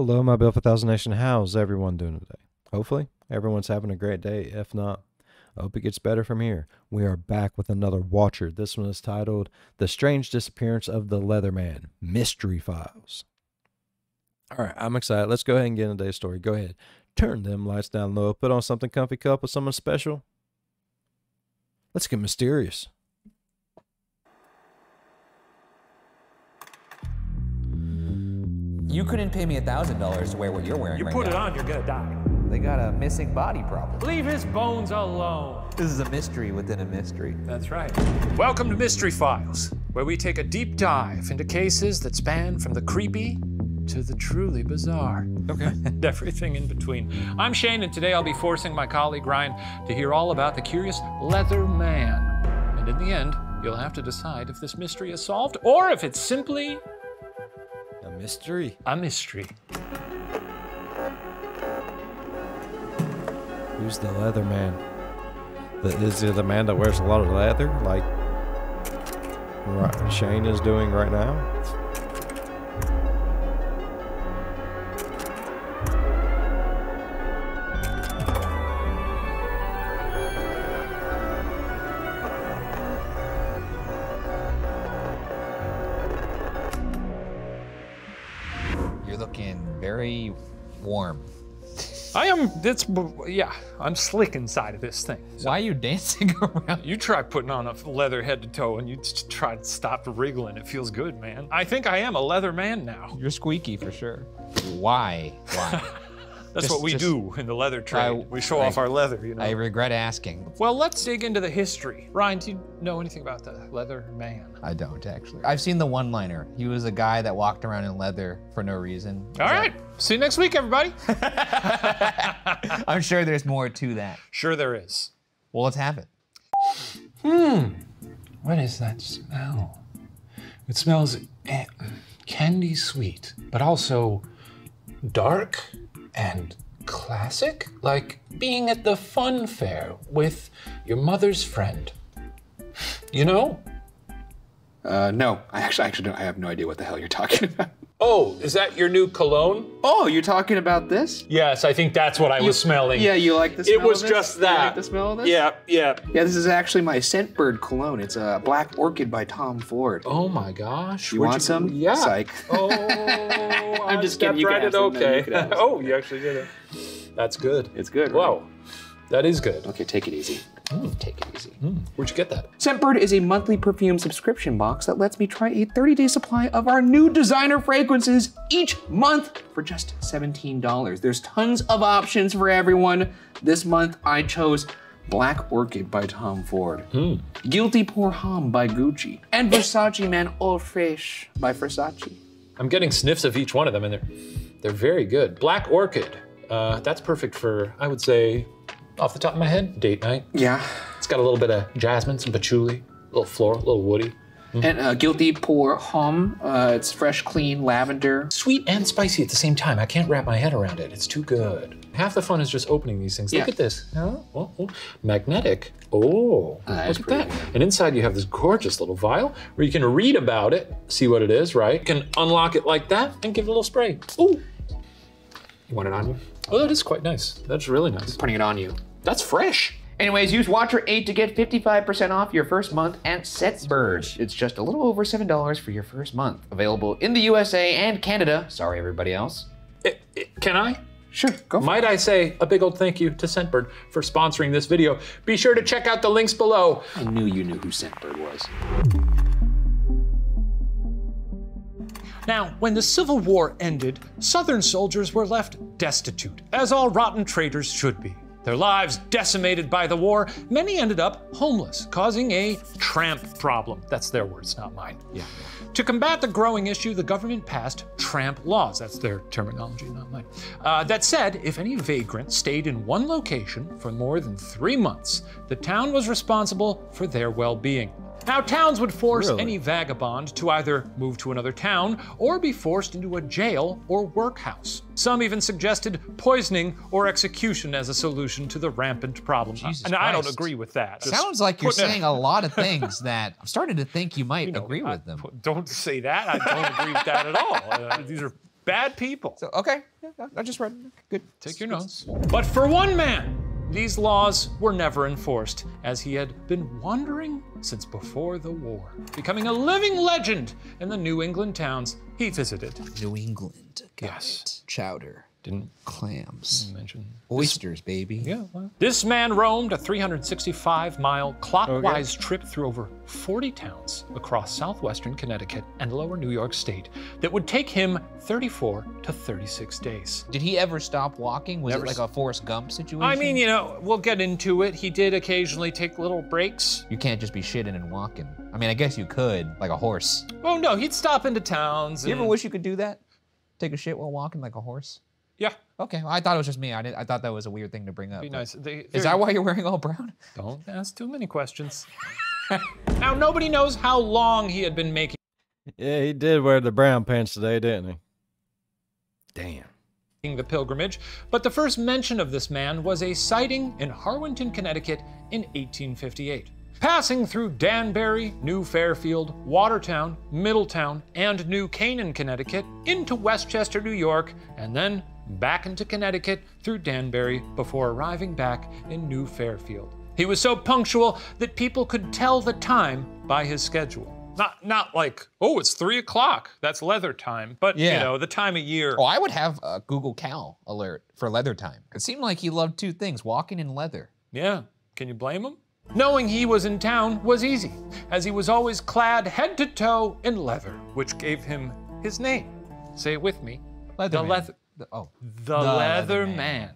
Hello, my Bill for Thousand Nation. How's everyone doing today? Hopefully, everyone's having a great day. If not, I hope it gets better from here. We are back with another Watcher. This one is titled The Strange Disappearance of the Leatherman, Mystery Files. All right, I'm excited. Let's go ahead and get into today's story. Go ahead. Turn them lights down low. Put on something comfy, cup with someone special. Let's get mysterious. You couldn't pay me $1,000 to wear what you're wearing right now. You put it on, you're gonna die. They got a missing body problem. Leave his bones alone. This is a mystery within a mystery. That's right. Welcome to Mystery Files, where we take a deep dive into cases that span from the creepy to the truly bizarre. Okay. And everything in between. I'm Shane, and today I'll be forcing my colleague Ryan to hear all about the curious Leatherman. And in the end, you'll have to decide if this mystery is solved or if it's simply A mystery? a mystery. Who's the Leatherman? Is it the man that wears a lot of leather, like Shane is doing right now? You're looking very warm. I am, I'm slick inside of this thing. So Why are you dancing around? you try putting on a leather head to toe and you try to stop wriggling. It feels good, man. I think I am a leather man now. You're squeaky for sure. Why? Why? That's what we do in the leather trade. We show I- off our leather, you know. I regret asking. Well, let's dig into the history. Ryan, do you know anything about the leather man? I don't actually. I've seen the one-liner. He was a guy that walked around in leather for no reason. All right, see you next week, everybody. I'm sure there's more to that. Sure there is. Well, let's have it. What is that smell? It smells candy sweet, but also dark and classic, like being at the fun fair with your mother's friend. You know? No, I actually don't. I have no idea what the hell you're talking about. Oh, is that your new cologne? Oh, you're talking about this? Yes, I think that's what I was smelling. Yeah, you like the smell It was of this? just You that. like the smell of this? Yeah. Yeah, this is actually my Scentbird cologne. It's a Black Orchid by Tom Ford. Oh my gosh. You Where'd want some? Yeah. Psych. Oh, I'm just kidding. You right can at have some. No, okay. you can have some. Oh, you actually did it. That's good. It's good, right? Whoa, that is good. Okay, take it easy. Take it easy. Where'd you get that? Scentbird is a monthly perfume subscription box that lets me try a 30-day supply of our new designer fragrances each month for just $17. There's tons of options for everyone. This month I chose Black Orchid by Tom Ford, Guilty Pour Homme by Gucci, and Versace Man Eau Fraiche by Versace. I'm getting sniffs of each one of them, and they're very good. Black Orchid. That's perfect for, I would say, off the top of my head, date night. Yeah. It's got a little bit of jasmine, some patchouli, a little floral, a little woody. And Guilty Pour Homme, it's fresh, clean lavender. Sweet and spicy at the same time. I can't wrap my head around it. It's too good. Half the fun is just opening these things. Yeah. Look at this. Oh. Magnetic. Oh, That's look at that. pretty good. And inside you have this gorgeous little vial where you can read about it, see what it is, right? You can unlock it like that and give it a little spray. Ooh. You want it on you? Oh, that is quite nice. That's really nice. Putting it on you. That's fresh. Anyways, use Watcher8 to get 55% off your first month at Scentbird. It's just a little over $7 for your first month. Available in the USA and Canada. Sorry, everybody else. Can I? Sure, go for it. Might I say a big old thank you to Scentbird for sponsoring this video. Be sure to check out the links below. I knew you knew who Scentbird was. Now, when the Civil War ended, Southern soldiers were left destitute, as all rotten traitors should be. Their lives decimated by the war, many ended up homeless, causing a tramp problem. That's their words, not mine. Yeah. To combat the growing issue, the government passed tramp laws. That's their terminology, not mine. That said, if any vagrant stayed in one location for more than 3 months, the town was responsible for their well-being. Now, towns would force any vagabond to either move to another town or be forced into a jail or workhouse. Some even suggested poisoning or execution as a solution to the rampant problem. Jesus And I don't Christ. agree with that. Just Sounds like you're putting it- saying a lot of things that I'm starting to think you might agree with them. Don't say that. I don't agree with that at all. These are bad people. So, okay, yeah, I just read. Good. Take your notes. But for one man, these laws were never enforced, as he had been wandering since before the war, becoming a living legend in the New England towns he visited. New England. Got Yes. it. Chowder. Didn't Clams. mention. Oysters, baby. Yeah, well. This man roamed a 365-mile clockwise trip through over 40 towns across southwestern Connecticut and lower New York State that would take him 34 to 36 days. Did he ever stop walking? Was Never it like a Forrest Gump situation? I mean, you know, we'll get into it. He did occasionally take little breaks. You can't just be shitting and walking. I mean, I guess you could, like a horse. Oh no, he'd stop into towns. You ever wish you could do that? Take a shit while walking like a horse? Yeah. Okay, well, I thought it was just me. I thought that was a weird thing to bring up. Be nice. Is that why you're wearing all brown? Don't ask too many questions. Now, nobody knows how long he had been making Yeah, he did wear the brown pants today, didn't he? Damn. the pilgrimage, but the first mention of this man was a sighting in Harwinton, Connecticut in 1858. Passing through Danbury, New Fairfield, Watertown, Middletown, and New Canaan, Connecticut, into Westchester, New York, and then back into Connecticut through Danbury before arriving back in New Fairfield. He was so punctual that people could tell the time by his schedule. Not like, oh, it's 3 o'clock, that's leather time, but you know, the time of year. Oh, I would have a Google Cal alert for leather time. It seemed like he loved two things, walking and leather. Yeah, can you blame him? Knowing he was in town was easy, as he was always clad head to toe in leather, which gave him his name. Say it with me. Leatherman. The Leatherman.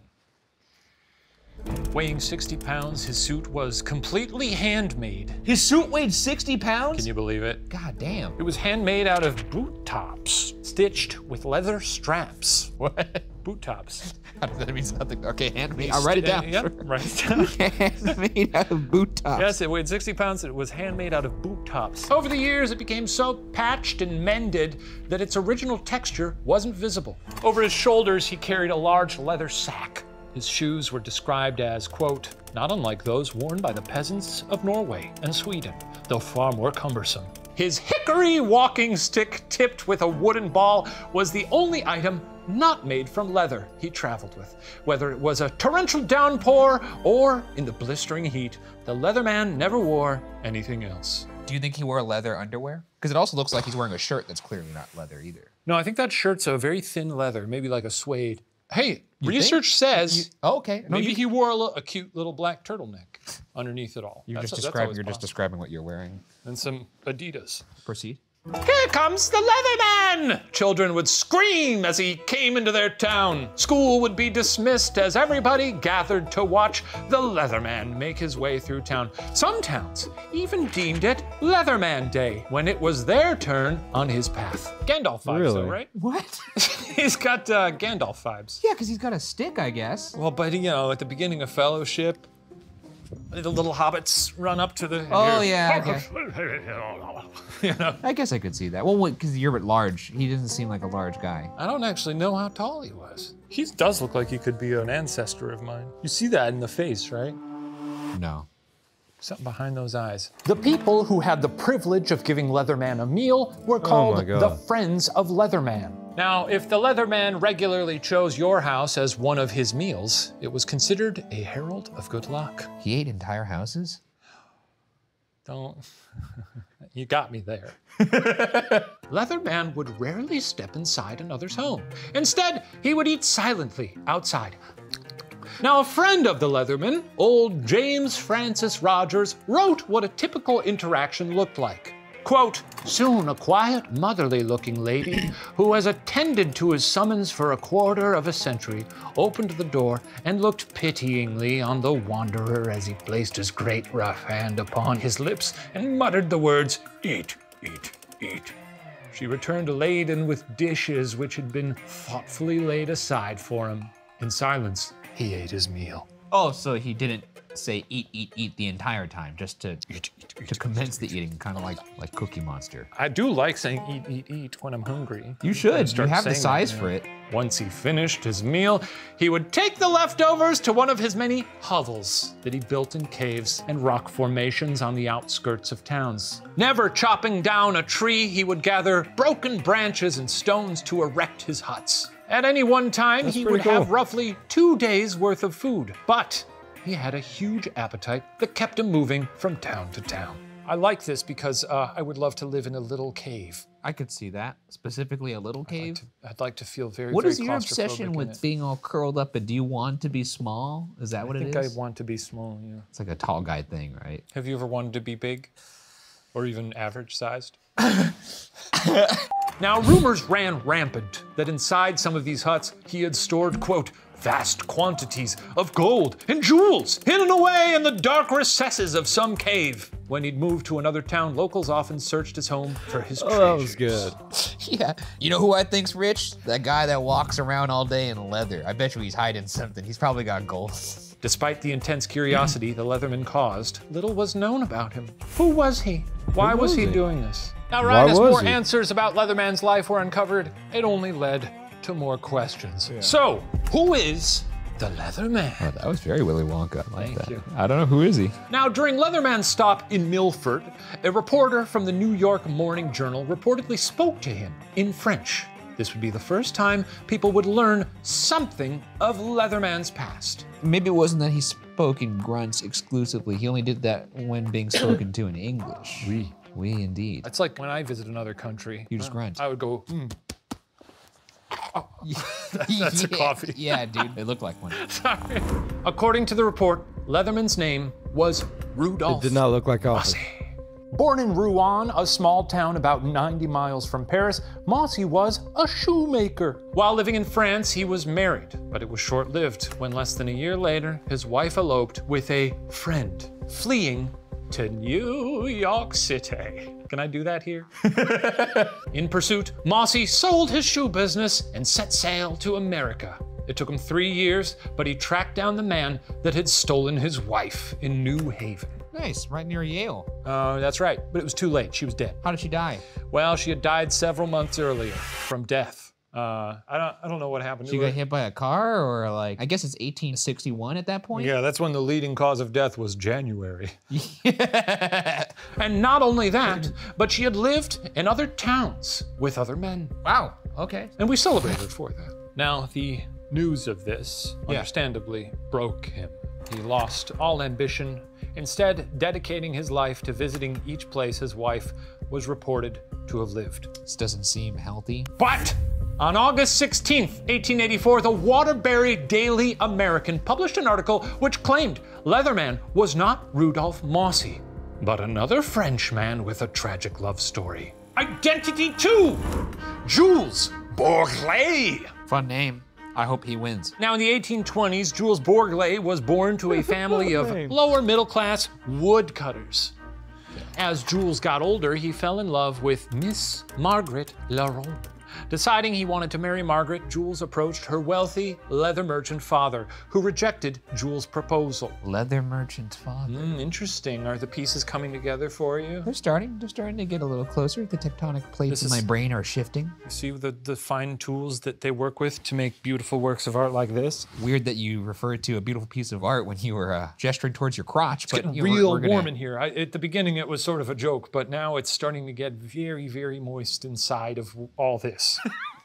Weighing 60 pounds, his suit was completely handmade. His suit weighed 60 pounds? Can you believe it? God damn. It was handmade out of boot tops, stitched with leather straps. What? Boot tops. That means nothing. Okay, handmade. I'll write it down. Yeah, write it down. Handmade out of boot tops. Yes, it weighed 60 pounds. It was handmade out of boot tops. Over the years, it became so patched and mended that its original texture wasn't visible. Over his shoulders, he carried a large leather sack. His shoes were described as, quote, not unlike those worn by the peasants of Norway and Sweden, though far more cumbersome. His hickory walking stick tipped with a wooden ball was the only item not made from leather he traveled with. Whether it was a torrential downpour or in the blistering heat, the Leatherman never wore anything else. Do you think he wore leather underwear? Because it also looks like he's wearing a shirt that's clearly not leather either. No, I think that shirt's a very thin leather, maybe like a suede. Hey, research says okay. No, maybe he wore a cute little black turtleneck underneath it all. You're That's just always describing what you're wearing. and some Adidas. Proceed. Here comes the Leatherman! Children would scream as he came into their town. School would be dismissed as everybody gathered to watch the Leatherman make his way through town. Some towns even deemed it Leatherman Day when it was their turn on his path. Gandalf vibes, though, Really? right? What? He's got Gandalf vibes. Yeah, because he's got a stick, I guess. Well, but you know, at the beginning of Fellowship, the little hobbits run up to the. Oh, yeah, You know, I guess I could see that. Well, because you're at large. He doesn't seem like a large guy. I don't actually know how tall he was. He does look like he could be an ancestor of mine. You see that in the face, right? No. Something behind those eyes. The people who had the privilege of giving Leatherman a meal were called the Friends of Leatherman. Now, if the Leatherman regularly chose your house as one of his meals, it was considered a herald of good luck. He ate entire houses? Don't. You got me there. Leatherman would rarely step inside another's home. Instead, he would eat silently outside. Now, a friend of the Leatherman, old James Francis Rogers, wrote what a typical interaction looked like. Quote, soon a quiet, motherly-looking lady who has attended to his summons for a quarter of a century opened the door and looked pityingly on the wanderer as he placed his great rough hand upon his lips and muttered the words, eat, eat, eat. She returned laden with dishes which had been thoughtfully laid aside for him. In silence, he ate his meal. Oh, so he didn't say eat, eat, eat the entire time, just to commence the eating, kind of like Cookie Monster. I do like saying eat, eat, eat when I'm hungry. You should. You have the saying size that, for it. Once he finished his meal, he would take the leftovers to one of his many hovels that he built in caves and rock formations on the outskirts of towns. Never chopping down a tree, he would gather broken branches and stones to erect his huts. At any one time, he would have roughly 2 days worth of food, but he had a huge appetite that kept him moving from town to town. I like this because I would love to live in a little cave. I could see that, specifically a little cave. I'd like to feel very, What very is your obsession with being all curled up, and do you want to be small? Is that what it is? I think I want to be small, yeah. It's like a tall guy thing, right? Have you ever wanted to be big? Or even average sized? Now, rumors ran rampant that inside some of these huts, he had stored, quote, vast quantities of gold and jewels hidden away in the dark recesses of some cave. When he'd moved to another town, locals often searched his home for his treasures. That was good. Yeah. You know who I think's rich? That guy that walks around all day in leather. I bet you he's hiding something. He's probably got gold. Despite the intense curiosity the Leatherman caused, little was known about him. Who was he? Why was he doing this? Now, right as more answers about Leatherman's life were uncovered, it only led to more questions. Yeah. So, who is the Leatherman? Oh, that was very Willy Wonka. I like Thank that. you. I don't know, who is he? Now, during Leatherman's stop in Milford, a reporter from the New York Morning Journal reportedly spoke to him in French. This would be the first time people would learn something of Leatherman's past. Maybe it wasn't that he spoke in grunts exclusively. He only did that when being spoken to in English. Oui. Oui, indeed. It's like when I visit another country. You just grunt. I would go, That's a coffee. Yeah, dude. It looked like one. Sorry. According to the report, Leatherman's name was Rudolph. It did not look like coffee. Born in Rouen, a small town about 90 miles from Paris, Mossy was a shoemaker. While living in France, he was married, but it was short-lived when less than a year later, his wife eloped with a friend, fleeing to New York City. Can I do that here? In pursuit, Mossy sold his shoe business and set sail to America. It took him 3 years, but he tracked down the man that had stolen his wife in New Haven. Nice, right near Yale. That's right, but it was too late. She was dead. How did she die? Well, she had died several months earlier from death. I don't know what happened to her. She got hit by a car, or like, I guess it's 1861 at that point? Yeah, that's when the leading cause of death was January. And not only that, but she had lived in other towns with other men. Wow, okay. And we celebrated for that. Now, the news of this, understandably, broke him. He lost all ambition, instead dedicating his life to visiting each place his wife was reported to have lived. This doesn't seem healthy. But on August 16th, 1884, the Waterbury Daily American published an article which claimed Leatherman was not Rudolph Mossy, but another Frenchman with a tragic love story. Identity 2, Jules Bourglais. Fun name. I hope he wins. Now, in the 1820s, Jules Bourglais was born to a family of lower middle-class woodcutters. As Jules got older, he fell in love with Miss Margaret Laurent. Deciding he wanted to marry Margaret, Jules approached her wealthy leather merchant father, who rejected Jules' proposal. Leather merchant father. Interesting. Are the pieces coming together for you? They're starting to get a little closer. The tectonic plates in my brain are shifting. You see the fine tools that they work with to make beautiful works of art like this? Weird that you referred to a beautiful piece of art when you were gesturing towards your crotch. It's getting real warm in here. At the beginning, it was sort of a joke, but now it's starting to get very, very moist inside of all this.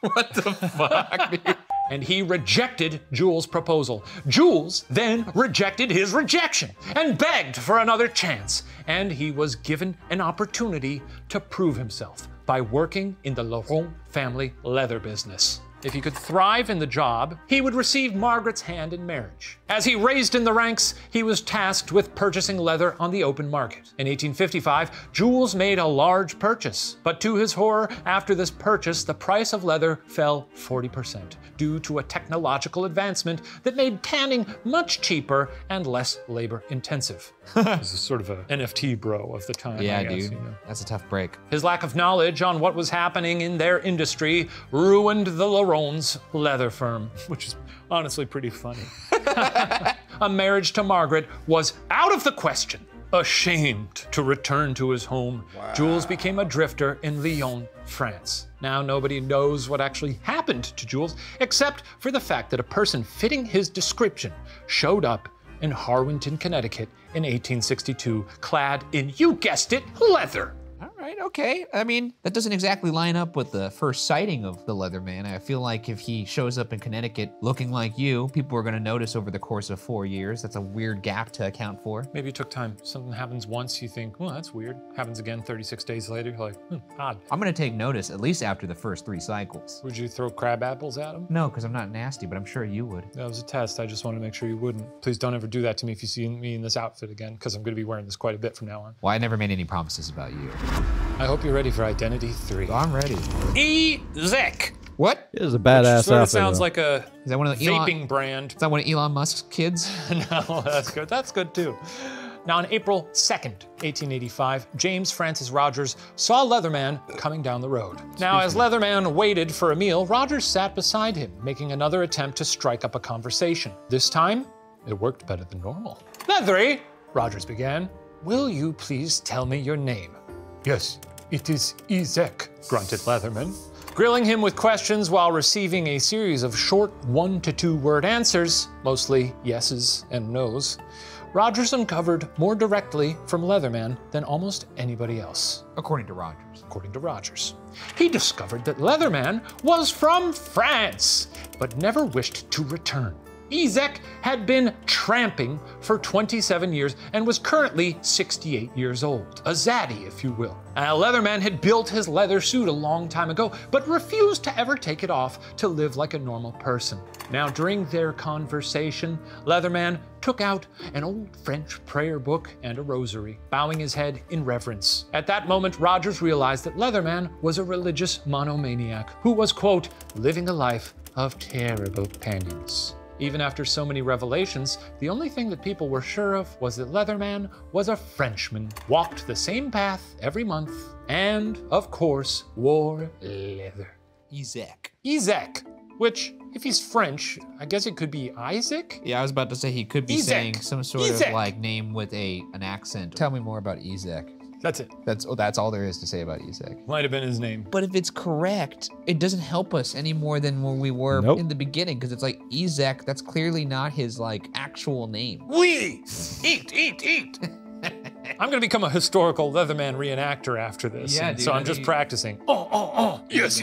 What the fuck, dude? And he rejected Jules' proposal. Jules then rejected his rejection and begged for another chance. And he was given an opportunity to prove himself by working in the Laurent family leather business. If he could thrive in the job, he would receive Margaret's hand in marriage. As he raised in the ranks, he was tasked with purchasing leather on the open market. In 1855, Jules made a large purchase, but to his horror, after this purchase, the price of leather fell 40% due to a technological advancement that made tanning much cheaper and less labor intensive. This is sort of an NFT bro of the time. Yeah, I guess, dude, that's a tough break. His lack of knowledge on what was happening in their industry ruined the Laurent's leather firm, which is honestly pretty funny. a marriage to Margaret was out of the question. Ashamed to return to his home, Jules became a drifter in Lyon, France. Now nobody knows what actually happened to Jules, except for the fact that a person fitting his description showed up in Harwinton, Connecticut in 1862, clad in, you guessed it, leather. All right, okay. I mean, that doesn't exactly line up with the first sighting of the Leatherman. I feel like if he shows up in Connecticut looking like you, people are gonna notice over the course of 4 years. That's a weird gap to account for. Maybe it took time. Something happens once, you think, well, that's weird. Happens again 36 days later, you're like, odd. I'm gonna take notice at least after the first 3 cycles. Would you throw crab apples at him? No, because I'm not nasty, but I'm sure you would. That was a test. I just wanted to make sure you wouldn't. Please don't ever do that to me if you see me in this outfit again, because I'm gonna be wearing this quite a bit from now on. Well, I never made any promises about you. I hope you're ready for Identity 3. I'm ready. Ezek. What? It is a badass Sort of outfit. sounds though. like a Is that one of the vaping brand. Is that one of Elon Musk's kids? No, that's good. That's good too. Now, on April 2nd, 1885, James Francis Rogers saw Leatherman coming down the road. Now, as Leatherman waited for a meal, Rogers sat beside him, making another attempt to strike up a conversation. This time, it worked better than normal. Leathery, Rogers began, will you please tell me your name? Yes, it is Ezek, grunted Leatherman. Grilling him with questions while receiving a series of short 1 to 2 word answers, mostly yeses and nos, Rogers uncovered more directly from Leatherman than almost anybody else. According to Rogers. According to Rogers. He discovered that Leatherman was from France, but never wished to return. Ezek had been tramping for 27 years and was currently 68 years old. A zaddy, if you will. Leatherman had built his leather suit a long time ago, but refused to ever take it off to live like a normal person. Now, during their conversation, Leatherman took out an old French prayer book and a rosary, bowing his head in reverence. At that moment, Rogers realized that Leatherman was a religious monomaniac who was, quote, living a life of terrible penance. Even after so many revelations, the only thing that people were sure of was that Leatherman was a Frenchman, walked the same path every month, and, of course, wore leather. Ezek. Ezek, which, if he's French, I guess it could be Isaac? Yeah, I was about to say he could be Ezek. saying some sort Ezek. of like name with an accent. Tell me more about Ezek. That's it. That's all there is to say about Ezek. Might have been his name. But if it's correct, it doesn't help us any more than when we were Nope. in the beginning, because it's like Ezek, that's clearly not his like actual name. We eat. I'm gonna become a historical Leatherman reenactor after this. Yeah, and dude, so I I'm just think- practicing. Yes.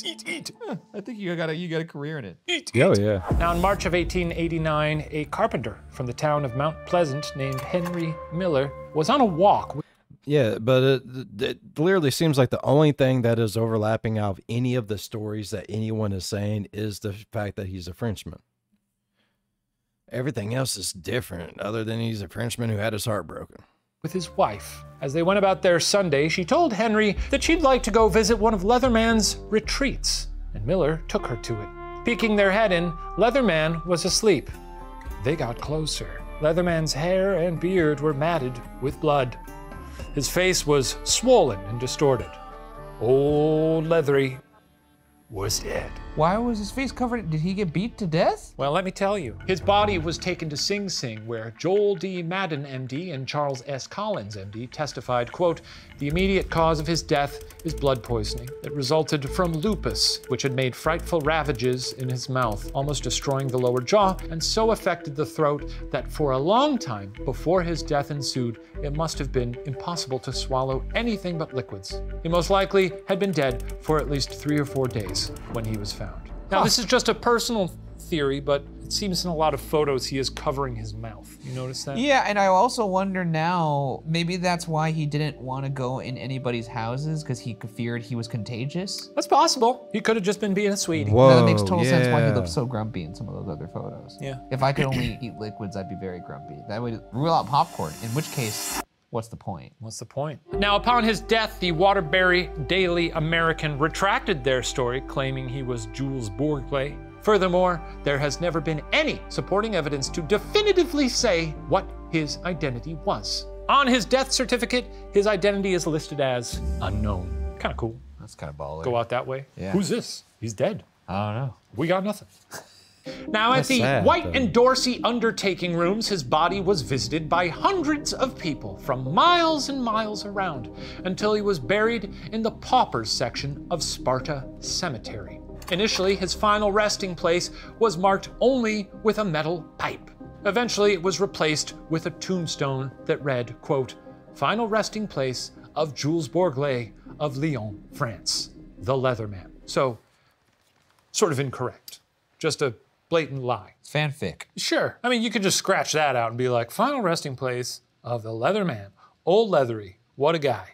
Eat. I think you got a career in it. Eat. Oh yeah. Now, in March of 1889, a carpenter from the town of Mount Pleasant named Henry Miller was on a walk. Yeah, but it clearly seems like the only thing that is overlapping out of any of the stories that anyone is saying is the fact that he's a Frenchman. Everything else is different, other than he's a Frenchman who had his heart broken. With his wife. As they went about their Sunday, she told Henry that she'd like to go visit one of Leatherman's retreats, and Miller took her to it. Peeking their head in, Leatherman was asleep. They got closer. Leatherman's hair and beard were matted with blood. His face was swollen and distorted. Old Leathery was dead. Why was his face covered? Did he get beat to death? Well, let me tell you. His body was taken to Sing Sing, where Joel D. Madden, MD, and Charles S. Collins, MD, testified, quote, the immediate cause of his death is blood poisoning that resulted from lupus, which had made frightful ravages in his mouth, almost destroying the lower jaw, and so affected the throat that for a long time before his death ensued, it must have been impossible to swallow anything but liquids. He most likely had been dead for at least 3 or 4 days when he was found. Now, this is just a personal theory, but it seems in a lot of photos he is covering his mouth. You notice that? Yeah, and I also wonder now, maybe that's why he didn't want to go in anybody's houses, because he feared he was contagious. That's possible. He could have just been being a sweetie. Whoa, Now that makes total sense why he yeah. looked so grumpy in some of those other photos. Yeah. If I could only eat liquids, I'd be very grumpy. That would rule out popcorn, in which case, what's the point? What's the point? Now, upon his death, the Waterbury Daily American retracted their story, claiming he was Jules Bourglet. Furthermore, there has never been any supporting evidence to definitively say what his identity was. On his death certificate, his identity is listed as unknown. Kind of cool. That's kind of baller. Go out that way. Yeah. Who's this? He's dead. I don't know. We got nothing. Now, at That's the sad, White though. and Dorsey undertaking rooms, his body was visited by hundreds of people from miles and miles around until he was buried in the paupers section of Sparta Cemetery. Initially, his final resting place was marked only with a metal pipe. Eventually, it was replaced with a tombstone that read, quote, "Final resting place of Jules Bourglet of Lyon, France, the Leatherman." So, sort of incorrect. Just a blatant lie. It's fanfic. Sure. I mean, you could just scratch that out and be like, final resting place of the Leatherman. Old Leathery. What a guy.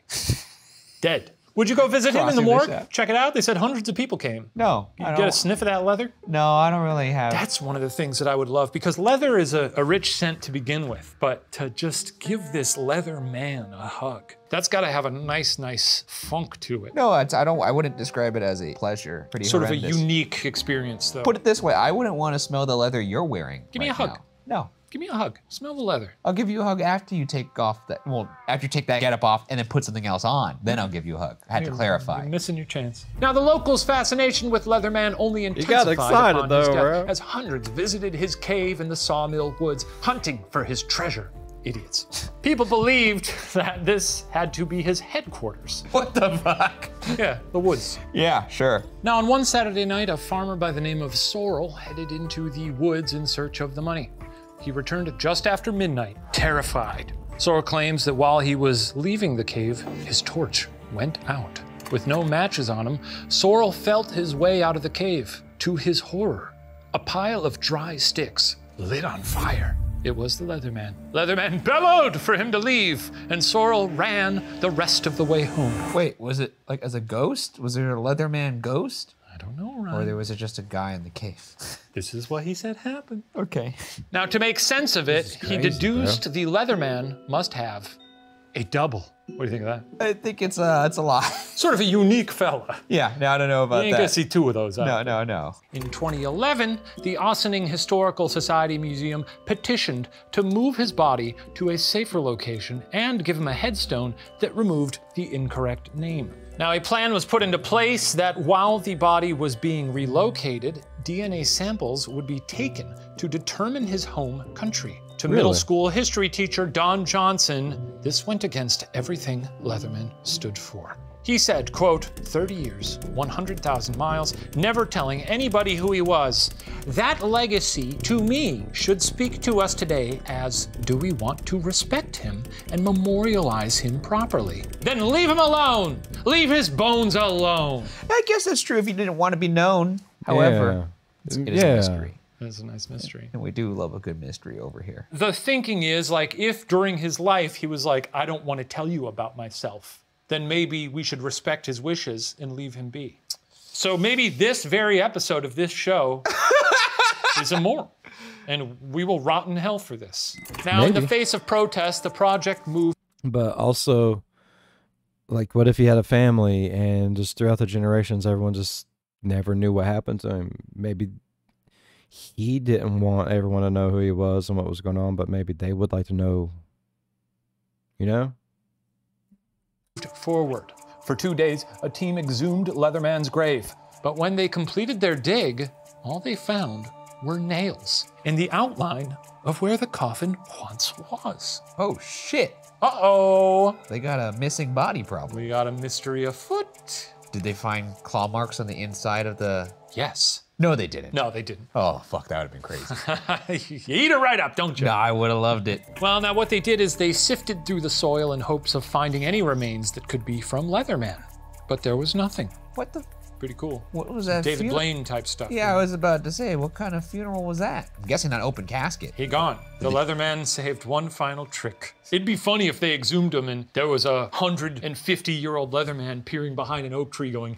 Dead. Would you go visit him in the Crossing morgue? this out. Check it out. They said hundreds of people came. No, You get a sniff of that leather? No, I don't really have. That's one of the things that I would love, because leather is a rich scent to begin with, but to just give this leather man a hug, that's gotta have a nice funk to it. No, I wouldn't describe it as a pleasure. Pretty Sort horrendous. of a unique experience, though. Put it this way, I wouldn't want to smell the leather you're wearing. Give me right a hug. now. No. Give me a hug. Smell the leather. I'll give you a hug after you take off that, after you take that getup off and then put something else on. Then I'll give you a hug. I had to clarify. You're missing your chance. Now, the locals' fascination with Leatherman only got intensified excited, upon his though, death bro. as hundreds visited his cave in the Sawmill Woods, hunting for his treasure. Idiots. People believed that this had to be his headquarters. What the fuck? Yeah, the woods. Yeah, sure. Now, on one Saturday night, a farmer by the name of Sorrel headed into the woods in search of the money. He returned just after midnight, terrified. Sorrel claims that while he was leaving the cave, his torch went out. With no matches on him, Sorrel felt his way out of the cave. To his horror, a pile of dry sticks lit on fire. It was the Leatherman. Leatherman bellowed for him to leave, and Sorrel ran the rest of the way home. Wait, was it like as a ghost? Was there a Leatherman ghost? I don't know, Ryan. Or was it just a guy in the cave? This is what he said happened. Okay. Now, to make sense of it, he crazy, deduced the Leatherman must have a double. What do you think of that? I think it's a lie. Sort of a unique fella. Yeah, no, I don't know about You ain't that. gonna see two of those. No. In 2011, the Ossining Historical Society Museum petitioned to move his body to a safer location and give him a headstone that removed the incorrect name. Now, a plan was put into place that while the body was being relocated, DNA samples would be taken to determine his home country. To middle school history teacher Don Johnson, this went against everything Leatherman stood for. He said, quote, 30 years, 100,000 miles, never telling anybody who he was. That legacy, to me, should speak to us today as, do we want to respect him and memorialize him properly? Then leave him alone. Leave his bones alone. I guess that's true if you didn't want to be known. However, it is a mystery. That's a nice mystery. And we do love a good mystery over here. The thinking is, like, if during his life he was like, I don't want to tell you about myself, then maybe we should respect his wishes and leave him be. So maybe this very episode of this show is immoral, and we will rot in hell for this. Now, in the face of protest, the project moved. But also, like, what if he had a family and just throughout the generations, everyone just never knew what happened to him? Maybe he didn't want everyone to know who he was and what was going on, but maybe they would like to know, you know? Forward. For 2 days, a team exhumed Leatherman's grave. But when they completed their dig, all they found were nails in the outline of where the coffin once was. Oh, shit. Uh-oh. They got a missing body problem. We got a mystery afoot. Did they find claw marks on the inside of the... Yes. No, they didn't. No, they didn't. Oh, fuck, that would have been crazy. You eat it right up, don't you? No, I would have loved it. Well, now what they did is they sifted through the soil in hopes of finding any remains that could be from Leatherman. But there was nothing. What the... Pretty cool. What was that? David Blaine type stuff. Yeah, I was about to say, what kind of funeral was that? I'm guessing not open casket. He gone. The Leatherman saved one final trick. It'd be funny if they exhumed him and there was a 150-year-old Leatherman peering behind an oak tree going,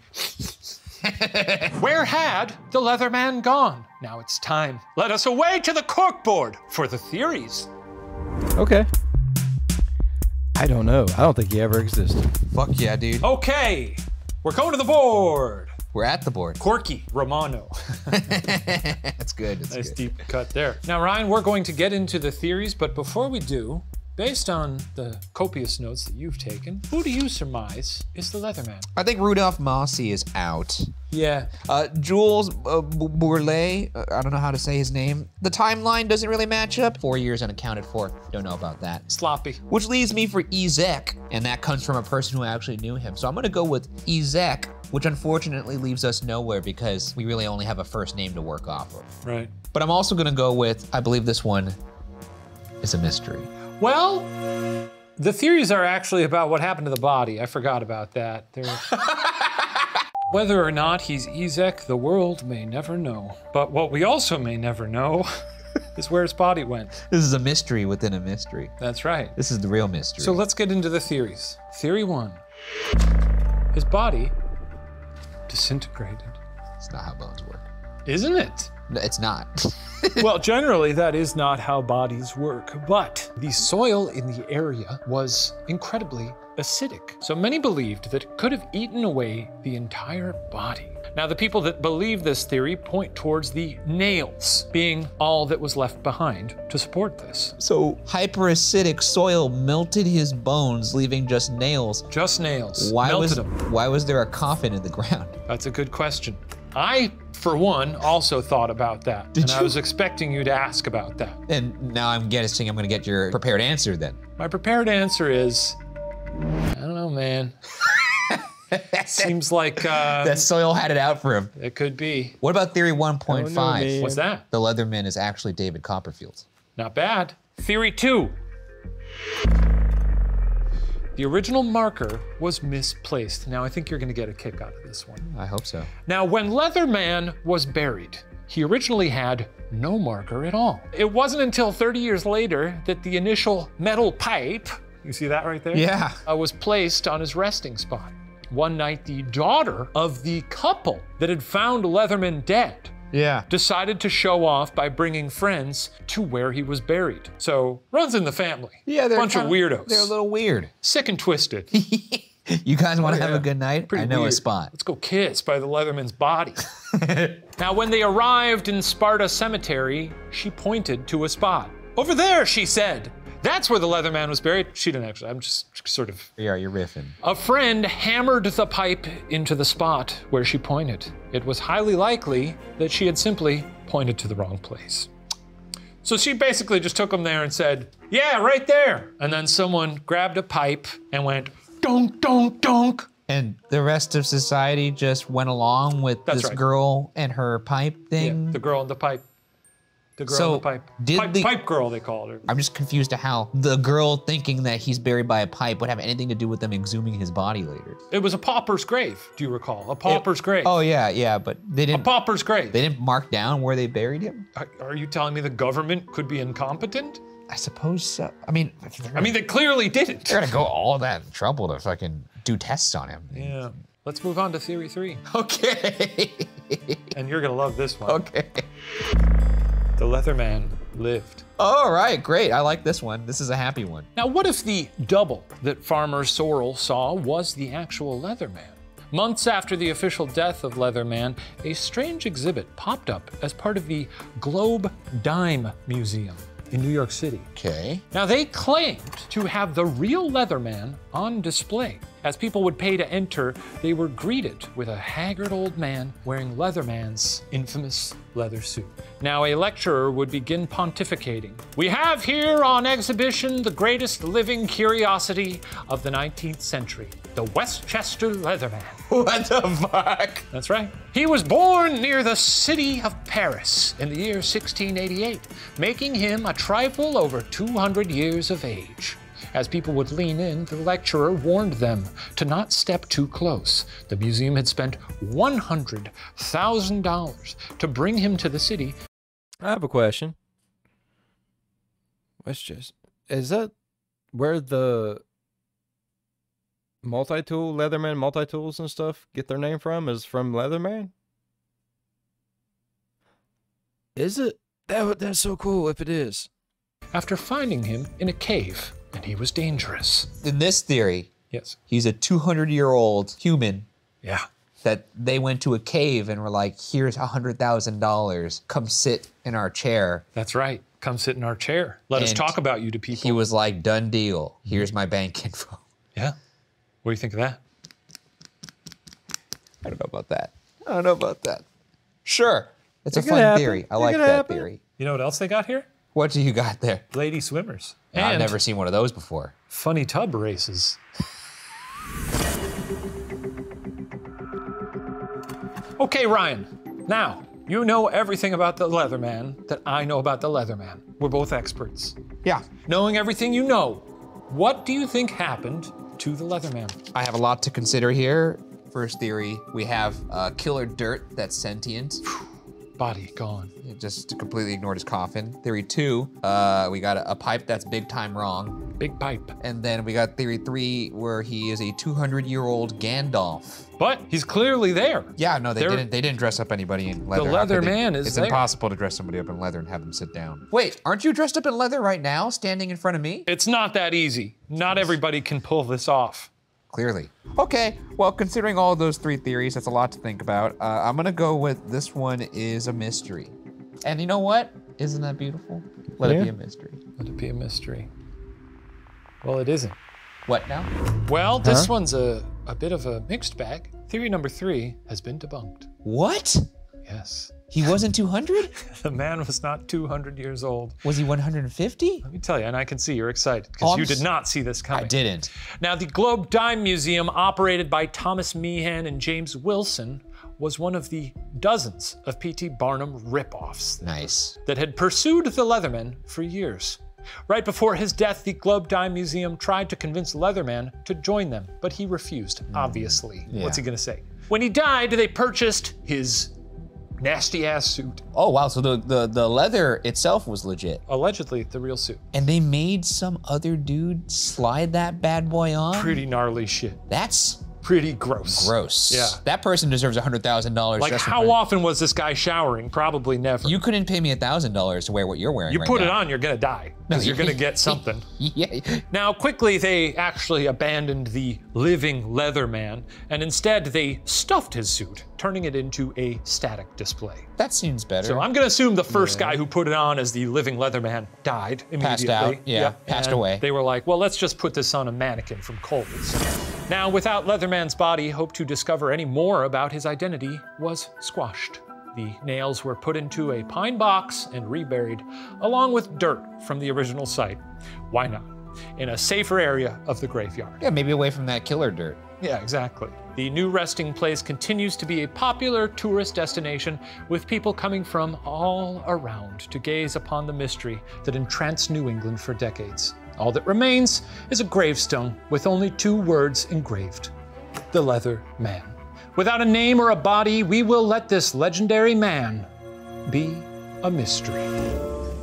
where had the Leatherman gone? Now it's time. Let us away to the corkboard for the theories. Okay. I don't know. I don't think he ever existed. Fuck yeah, dude. Okay, we're going to the board. We're at the board. Corky Romano. That's good. That's Nice good. deep cut there. Now, Ryan, we're going to get into the theories, but before we do, based on the copious notes that you've taken, who do you surmise is the Leatherman? I think Rudolph Mossy is out. Yeah. Jules Bourlet, I don't know how to say his name. The timeline doesn't really match up. 4 years unaccounted for, don't know about that. Sloppy. Which leaves me for Ezek, and that comes from a person who actually knew him. So I'm gonna go with Ezek, which unfortunately leaves us nowhere because we really only have a first name to work off of. Right. But I'm also gonna go with, I believe this one is a mystery. Well, the theories are actually about what happened to the body. I forgot about that. Whether or not he's Ezek, the world may never know. But what we also may never know is where his body went. This is a mystery within a mystery. That's right. This is the real mystery. So let's get into the theories. Theory 1. His body disintegrated. It's not how bones work. Isn't it? No, it's not. Well, generally that is not how bodies work, but the soil in the area was incredibly acidic. So many believed that it could have eaten away the entire body. Now, the people that believe this theory point towards the nails being all that was left behind to support this. So hyperacidic soil melted his bones, leaving just nails. Just nails. Why Melted was them. why was there a coffin in the ground? That's a good question. I, for one, also thought about that. Did I you? was expecting you to ask about that. And now I'm guessing I'm gonna get your prepared answer then. My prepared answer is, I don't know, man. Seems like That soil had it out for him. it could be. What about theory 1.5? man. What's that? The Leatherman is actually David Copperfield. Not bad. Theory 2. The original marker was misplaced. Now, I think you're gonna get a kick out of this one. I hope so. Now, when Leatherman was buried, he originally had no marker at all. It wasn't until 30 years later that the initial metal pipe, you see that right there? Yeah. Was placed on his resting spot. One night, the daughter of the couple that had found Leatherman dead Yeah. decided to show off by bringing friends to where he was buried. So, runs in the family. Yeah, they're bunch of weirdos. They're a little weird. Sick and twisted. You guys want to have yeah. a good night? Pretty I know weird. a spot. Let's go kiss by the Leatherman's body. Now, when they arrived in Sparta Cemetery, she pointed to a spot. Over there, she said. That's where the Leatherman was buried. She didn't actually, I'm just sort of. Yeah, you're riffing. A friend hammered the pipe into the spot where she pointed. It was highly likely that she had simply pointed to the wrong place. So she basically just took him there and said, yeah, right there. And then someone grabbed a pipe and went, donk, donk, donk. And the rest of society just went along with That's this right. girl and her pipe Yeah, thing. the girl in the pipe. The girl So, in the pipe. did Pipe girl, they called her. I'm just confused to how the girl thinking that he's buried by a pipe would have anything to do with them exhuming his body later. It was a pauper's grave, do you recall? A pauper's grave. Oh yeah, but they A didn't. pauper's grave. They didn't mark down where they buried him. Are you telling me the government could be incompetent? I suppose so. I mean, They clearly didn't. they're gonna go all that trouble to fucking do tests on him. Yeah. Let's move on to theory 3. Okay. And you're gonna love this one. Okay. The Leatherman lived. All right, great. I like this one. This is a happy one. Now, what if the double that Farmer Sorrell saw was the actual Leatherman? Months after the official death of Leatherman, a strange exhibit popped up as part of the Globe Dime Museum in New York City. Okay. Now, they claimed to have the real Leatherman on display. As people would pay to enter, they were greeted with a haggard old man wearing Leatherman's infamous leather suit. Now, a lecturer would begin pontificating. We have here on exhibition the greatest living curiosity of the 19th century, the Westchester Leatherman. What the fuck? That's right. He was born near the city of Paris in the year 1688, making him a trifle over 200 years of age. As people would lean in, the lecturer warned them to not step too close. The museum had spent $100,000 to bring him to the city. I have a question. Is that where the Leatherman multi-tools and stuff get their name from? Is from Leatherman? Is it? That's so cool if it is. After finding him in a cave, and he was dangerous. In this theory, Yes. he's a 200-year-old human Yeah. that they went to a cave and were like, here's $100,000. Come sit in our chair. That's right. Come sit in our chair. Let us And talk about you to people. He was like, done deal. Here's my bank info. Yeah. What do you think of that? I don't know about that. I don't know about that. Sure. It's a It could fun happen. theory. I It like could that happen. theory. You know what else they got here? What do you got there? Lady swimmers. I've And never seen one of those before. funny tub races. Okay, Ryan. Now, you know everything about the Leatherman that I know about the Leatherman. We're both experts. Yeah. Knowing everything you know, what do you think happened to the Leatherman? I have a lot to consider here. First theory, we have killer dirt that's sentient. Body gone. It just completely ignored his coffin. Theory 2, we got a pipe that's big time wrong. Big pipe. And then we got theory 3, where he is a 200-year-old Gandalf. But he's clearly there. Yeah, no, they They're- didn't. They didn't dress up anybody in leather. The How could leather they? man is It's there. impossible to dress somebody up in leather and have them sit down. Wait, aren't you dressed up in leather right now, standing in front of me? It's not that easy. Not everybody can pull this off. Clearly. Okay, well, considering all those 3 theories, that's a lot to think about. I'm gonna go with this one is a mystery. And you know what? Isn't that beautiful? Let it Yeah. be a mystery. Let it be a mystery. Well, it isn't. What now? Well, this one's a bit of a mixed bag. Theory number 3 has been debunked. What? Yes. He wasn't 200? The man was not 200 years old. Was he 150? Let me tell you, and I can see you're excited Oh, because I'm you did s- not see this coming. I didn't. Now, the Globe Dime Museum, operated by Thomas Meehan and James Wilson, was one of the dozens of P.T. Barnum ripoffs Nice. that had pursued the Leatherman for years. Right before his death, the Globe Dime Museum tried to convince Leatherman to join them, but he refused, obviously. What's he gonna say? When he died, they purchased his nasty-ass suit. Oh, wow, so the leather itself was legit. Allegedly, the real suit. And they made some other dude slide that bad boy on? Pretty gnarly shit. That's Pretty gross. gross. Yeah. That person deserves $100,000. Like, just for how putting- often was this guy showering? Probably never. You couldn't pay me $1,000 to wear what you're wearing You right put now. it on, you're gonna die. Because you're gonna get something. Yeah. Now, quickly, they actually abandoned the living Leatherman, and instead they stuffed his suit, turning it into a static display. That seems better. So I'm gonna assume the first guy who put it on as the living Leatherman died immediately. Passed out, yeah, Yep. passed And away. They were like, well, let's just put this on a mannequin from Kohl's. Now, without Leatherman's body, hope to discover any more about his identity was squashed. The nails were put into a pine box and reburied, along with dirt from the original site. Why not? In a safer area of the graveyard. Yeah, maybe away from that killer dirt. Yeah, exactly. The new resting place continues to be a popular tourist destination, with people coming from all around to gaze upon the mystery that entranced New England for decades. All that remains is a gravestone with only 2 words engraved: the Leather Man. Without a name or a body, we will let this legendary man be a mystery.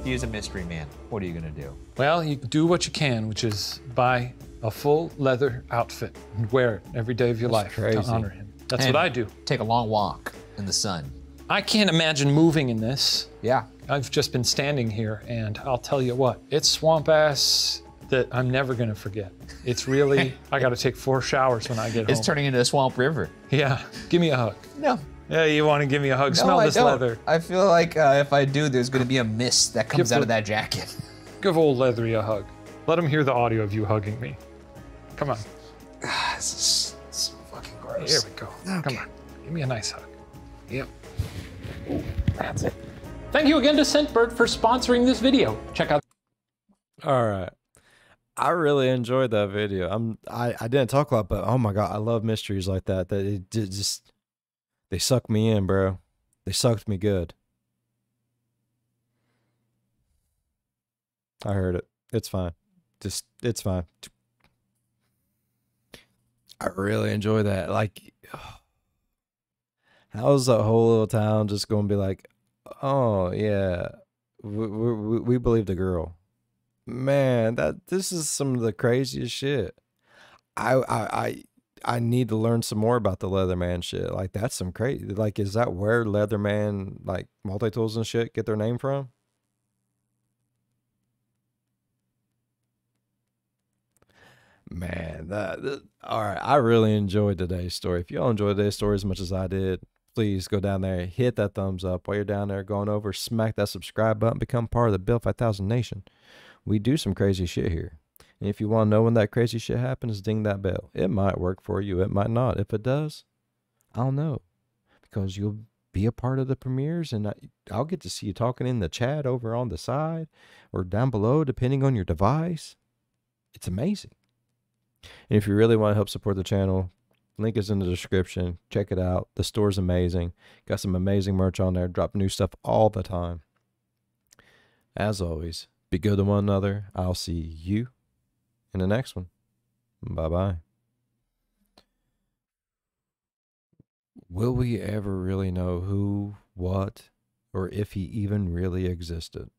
He is a mystery man. What are you gonna do? Well, you do what you can, which is buy a full leather outfit and wear it every day of your life crazy. to honor him. That's And what I do. Take a long walk in the sun. I can't imagine moving in this. Yeah. I've just been standing here, and I'll tell you what, it's swamp ass that I'm never gonna forget. It's really, I gotta take 4 showers when I get It's home. turning into a swamp river. Yeah, give me a hug. No. Yeah, you wanna give me a hug? Smell this leather. I feel like if I do, there's gonna be a mist that comes Give out the- of that jacket. Give old Leathery a hug. Let him hear the audio of you hugging me. Come on, This is so fucking gross. here we go. Come on, give me a nice hug. Yep. That's it. Thank you again to Scentbird for sponsoring this video. Check out All right. I really enjoyed that video. I didn't talk a lot, but oh my god, I love mysteries like that. That it just they suck me in, bro. They sucked me good. I heard it. It's fine. It's fine. I really enjoy that. Like, how's the whole little town just gonna be like, oh yeah, we believe the girl. Man, this is some of the craziest shit. I need to learn some more about the Leatherman shit. Like, that's some crazy. Like, is that where Leatherman, like, multi-tools and shit get their name from? Man, all right. I really enjoyed today's story. If y'all enjoyed today's story as much as I did, please go down there, hit that thumbs up while you're down there going over, smack that subscribe button, become part of the Bill 5000 Nation. We do some crazy shit here. And if you want to know when that crazy shit happens, ding that bell. It might work for you. It might not. If it does, I'll know because you'll be a part of the premieres and I'll get to see you talking in the chat over on the side or down below, depending on your device. It's amazing. And if you really want to help support the channel, link is in the description. Check it out. The store's amazing. Got some amazing merch on there. Drop new stuff all the time. As always, be good to one another. I'll see you in the next one. Bye-bye. Will we ever really know who, what, or if he even really existed?